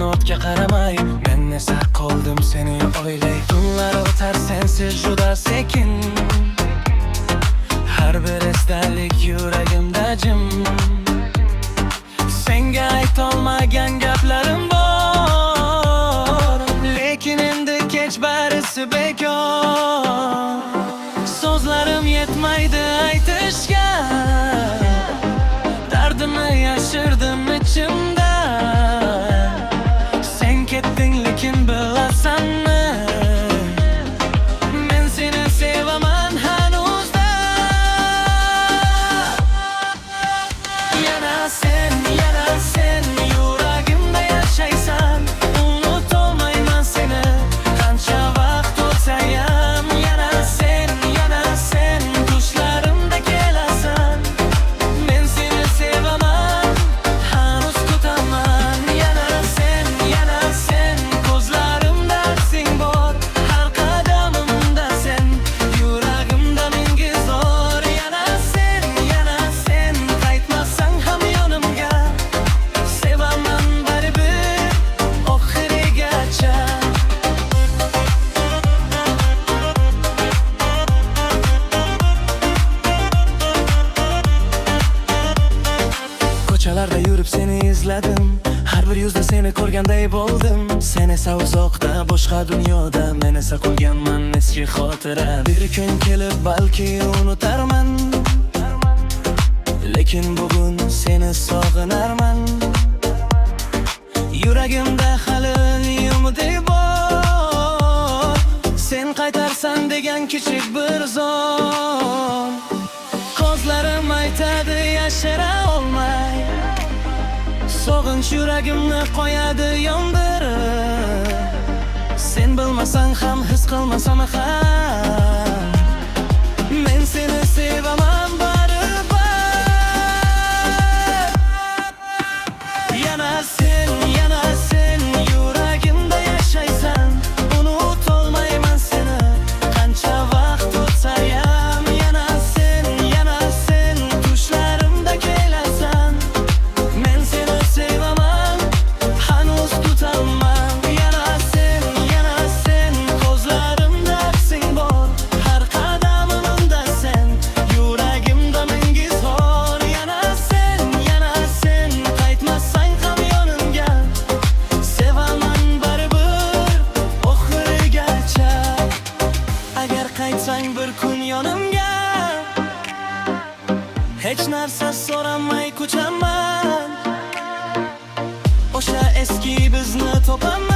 o'tga qaramay, men esa qoldim seni o'ylay. Tunlar o'tar sensiz juda sekin, har bir esdalik yuragimda jim. Senga aytolmagan gaplarim bor, lekin endi kech barisi bekor. So'zlarim yetmaydi aytishga, dardimni yashirdim ichimda. Sen ketding lekin bilasanmi, men seni sevaman hanuzda. Yana sen yuragimda yashaysan, unutolmayman seni qancha vaqt o'tsayam. Yana sen tushlarimda kelasan, men seni sevaman, hanuz kutaman. Yana sen ko'zlarimda aksing bor, har qadamimda sen, yuragimda menga zor. Yana sen qaytmasang ham yonimga, sevaman baribir oxirigacha. Ko'chalarda yurib seni izladim, har bir yuzda seni ko'rganday bo'ldim. Sen esa uzoqda, boshqa dunyoda, men esa qolganman eski xotira. Bir kun kelib balki unutarman, lekin bugun seni sog'inarman. Yuragimda hali umid bor, sen qaytarsan degan kichik bir zon. Ko'zlarim aytadi yashira olmay, sog'inch yuragimni qo'yadi yondirib. Sen bilmasang ham, his qilmasam ham, men seni sevaman baribir. Yana sen yuragimda yashaysan, unutolmayman seni qancha vaqt o'tsayam. Yana sen tushlarimda kelasan, men seni sevaman, hanuz kutaman. Yana sen ko'zlarimda aksing bor, har qadamimda sen, yuragimda menga zor. Yana sen qaytmasang ham yonimga, sevaman baribir oxirigacha. Agar qaytsang bir kun yonimga, hech narsa so'ramay ko'chaman, o'sha eski bizni topaman.